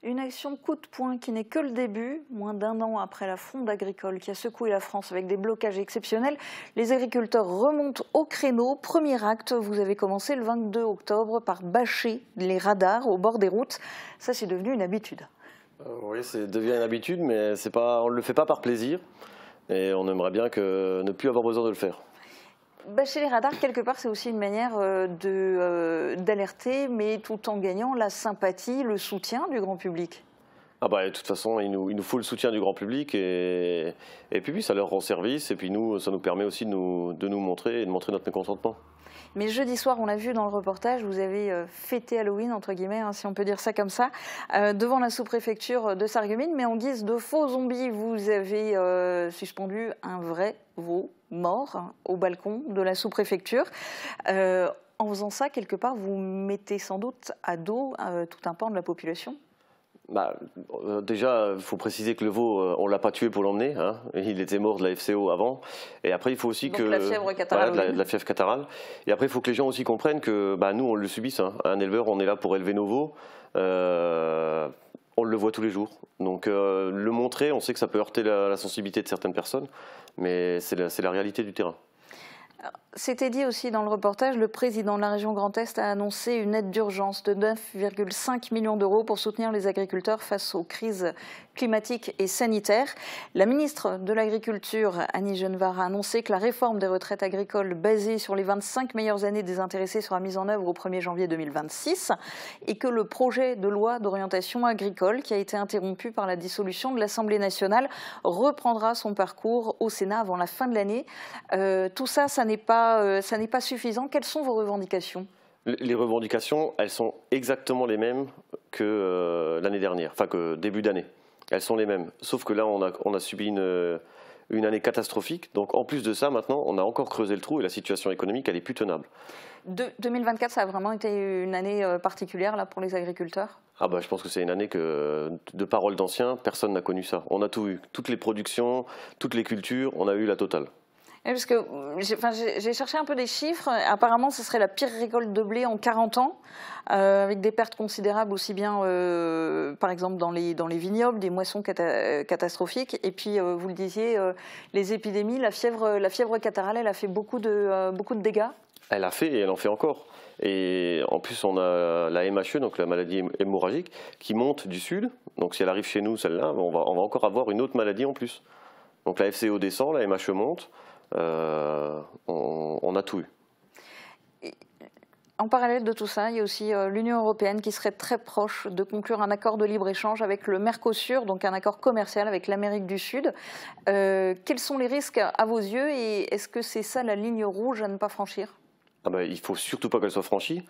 Une action coup de poing qui n'est que le début. Moins d'un an après la fronde agricole qui a secoué la France avec des blocages exceptionnels, les agriculteurs remontent au créneau. Premier acte, vous avez commencé le 22 octobre par bâcher les radars au bord des routes. Ça, c'est devenu une habitude. Oui, ça devient une habitude, mais on ne le fait pas par plaisir. Et on aimerait bien ne plus avoir besoin de le faire. Bâcher les radars, quelque part, c'est aussi une manière d'alerter, mais tout en gagnant la sympathie, le soutien du grand public. Ah bah, de toute façon, il nous faut le soutien du grand public et puis ça leur rend service et puis nous, ça nous permet aussi de nous montrer et de montrer notre mécontentement. Mais jeudi soir, on l'a vu dans le reportage, vous avez fêté Halloween, entre guillemets, hein, si on peut dire ça comme ça, devant la sous-préfecture de Sarreguemines. Mais en guise de faux zombies, vous avez suspendu un vrai veau mort hein, au balcon de la sous-préfecture. En faisant ça, quelque part, vous mettez sans doute à dos tout un pan de la population. Déjà, il faut préciser que le veau, on ne l'a pas tué pour l'emmener. Hein. Il était mort de la FCO avant. Et après, il faut aussi donc la fièvre catarrhale. Voilà, de la fièvre catarrhale. Et après, il faut que les gens aussi comprennent que nous, on le subisse. Hein. Un éleveur, on est là pour élever nos veaux. On le voit tous les jours. Donc, le montrer, on sait que ça peut heurter la sensibilité de certaines personnes. Mais c'est la réalité du terrain. C'était dit aussi dans le reportage, le président de la région Grand Est a annoncé une aide d'urgence de 9,5 millions d'euros pour soutenir les agriculteurs face aux crises climatiques et sanitaires. La ministre de l'Agriculture, Annie Genevard, a annoncé que la réforme des retraites agricoles basée sur les 25 meilleures années des intéressés sera mise en œuvre au 1er janvier 2026 et que le projet de loi d'orientation agricole, qui a été interrompu par la dissolution de l'Assemblée nationale, reprendra son parcours au Sénat avant la fin de l'année. Tout ça, ça n'est pas suffisant. Quelles sont vos revendications ? Les revendications, elles sont exactement les mêmes que l'année dernière, enfin que début d'année. Elles sont les mêmes, sauf que là, on a subi une année catastrophique. Donc en plus de ça, maintenant, on a encore creusé le trou et la situation économique, elle est plus tenable. 2024, ça a vraiment été une année particulière là, pour les agriculteurs ? Je pense que c'est une année que, de paroles d'anciens, personne n'a connu ça. On a tout eu, toutes les productions, toutes les cultures, on a eu la totale. Parce que j'ai cherché un peu des chiffres. Apparemment, ce serait la pire récolte de blé en 40 ans, avec des pertes considérables aussi bien, par exemple, dans les vignobles, des moissons catastrophiques. Et puis, vous le disiez, les épidémies, la fièvre catarrhale, elle a fait beaucoup de dégâts. Elle a fait et elle en fait encore. Et en plus, on a la MHE, donc la maladie hémorragique, qui monte du sud. Donc si elle arrive chez nous, celle-là, on va encore avoir une autre maladie en plus. Donc la FCO descend, la MHE monte. On a tout eu. En parallèle de tout ça, il y a aussi l'Union européenne qui serait très proche de conclure un accord de libre-échange avec le Mercosur, donc un accord commercial avec l'Amérique du Sud. Quels sont les risques à vos yeux et est-ce que c'est ça la ligne rouge à ne pas franchir ? Il ne faut surtout pas qu'elle soit franchie.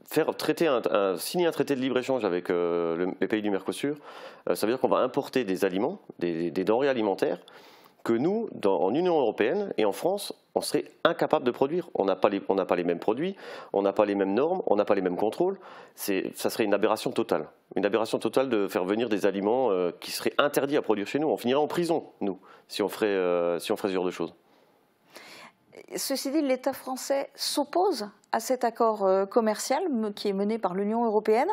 Signer un traité de libre-échange avec les pays du Mercosur, ça veut dire qu'on va importer des aliments, des denrées alimentaires, que nous, en Union européenne et en France, on serait incapable de produire. On n'a pas les mêmes produits, on n'a pas les mêmes normes, on n'a pas les mêmes contrôles. Ça serait une aberration totale. Une aberration totale de faire venir des aliments qui seraient interdits à produire chez nous. On finirait en prison, nous, si on ferait ce genre de choses. Ceci dit, l'État français s'oppose à cet accord commercial qui est mené par l'Union européenne.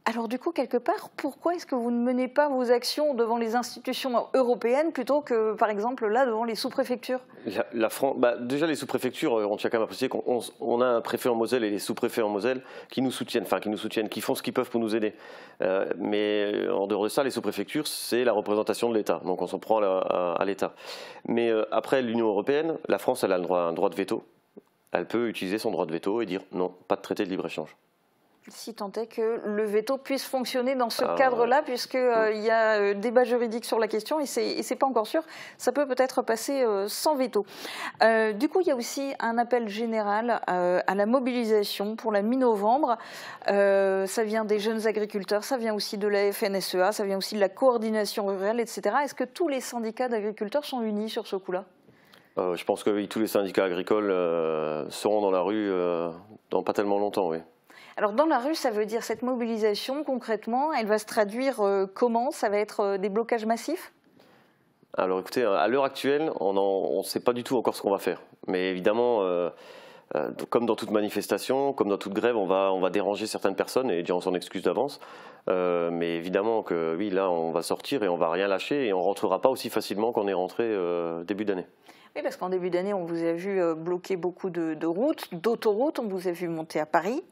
Alors du coup, quelque part, pourquoi est-ce que vous ne menez pas vos actions devant les institutions européennes plutôt que, par exemple, là, devant les sous-préfectures ? Déjà, les sous-préfectures, on tient quand même à préciser qu'on a un préfet en Moselle et les sous-préfets en Moselle qui nous soutiennent, qui font ce qu'ils peuvent pour nous aider. Mais en dehors de ça, les sous-préfectures, c'est la représentation de l'État. Donc on s'en prend à l'État. Mais après, l'Union européenne, la France, elle a un droit de veto. Elle peut utiliser son droit de veto et dire non, pas de traité de libre-échange. Si tant est que le veto puisse fonctionner dans ce cadre-là, puisqu'il y a débat juridique sur la question et c'est pas encore sûr, ça peut peut-être passer sans veto. Du coup, il y a aussi un appel général à la mobilisation pour la mi-novembre. Ça vient des jeunes agriculteurs, ça vient aussi de la FNSEA, ça vient aussi de la coordination rurale, etc. Est-ce que tous les syndicats d'agriculteurs sont unis sur ce coup-là ? Je pense que oui, tous les syndicats agricoles seront dans la rue dans pas tellement longtemps, oui. Alors dans la rue, ça veut dire cette mobilisation, concrètement, elle va se traduire comment ? Ça va être des blocages massifs ? Alors écoutez, à l'heure actuelle, on ne sait pas du tout encore ce qu'on va faire. Mais évidemment, Comme dans toute manifestation, comme dans toute grève, on va déranger certaines personnes et déjà on s'en excuse d'avance. Mais évidemment que oui, là on va sortir et on va rien lâcher et on rentrera pas aussi facilement qu'on est rentré début d'année. Oui, parce qu'en début d'année, on vous a vu bloquer beaucoup de routes, d'autoroutes, on vous a vu monter à Paris.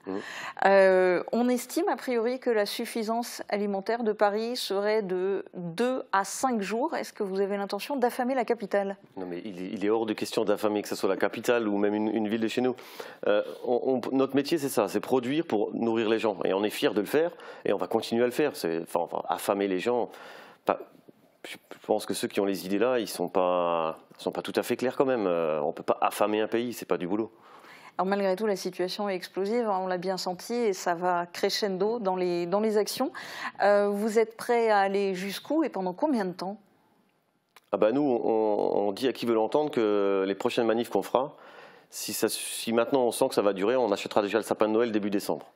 On estime a priori que la suffisance alimentaire de Paris serait de 2 à 5 jours. Est-ce que vous avez l'intention d'affamer la capitale? Non, mais il est hors de question d'affamer, que ce soit la capitale ou même une ville de chez nous. Notre métier, c'est ça, c'est produire pour nourrir les gens. Et on est fiers de le faire et on va continuer à le faire. Enfin, affamer les gens... Je pense que ceux qui ont les idées là, ils sont pas tout à fait clairs quand même. On peut pas affamer un pays, c'est pas du boulot. Alors malgré tout, la situation est explosive, on l'a bien senti et ça va crescendo dans les actions. Vous êtes prêts à aller jusqu'où et pendant combien de temps? Nous, on dit à qui veut l'entendre que les prochaines manifs qu'on fera, si maintenant on sent que ça va durer, on achètera déjà le sapin de Noël début décembre.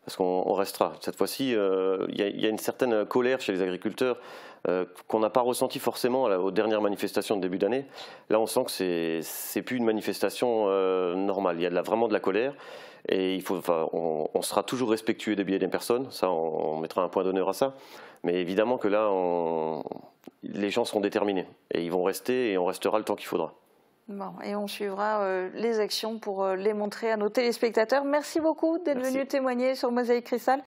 Parce qu'on restera. Cette fois-ci, il y a une certaine colère chez les agriculteurs qu'on n'a pas ressenti forcément aux dernières manifestations de début d'année. Là, on sent que c'est plus une manifestation normale. Il y a vraiment de la colère et on sera toujours respectueux des biais des personnes. Ça, on mettra un point d'honneur à ça. Mais évidemment que là, les gens seront déterminés et ils vont rester et on restera le temps qu'il faudra. Bon, et on suivra les actions pour les montrer à nos téléspectateurs. Merci beaucoup d'être venu témoigner sur Mosaïque Cristal.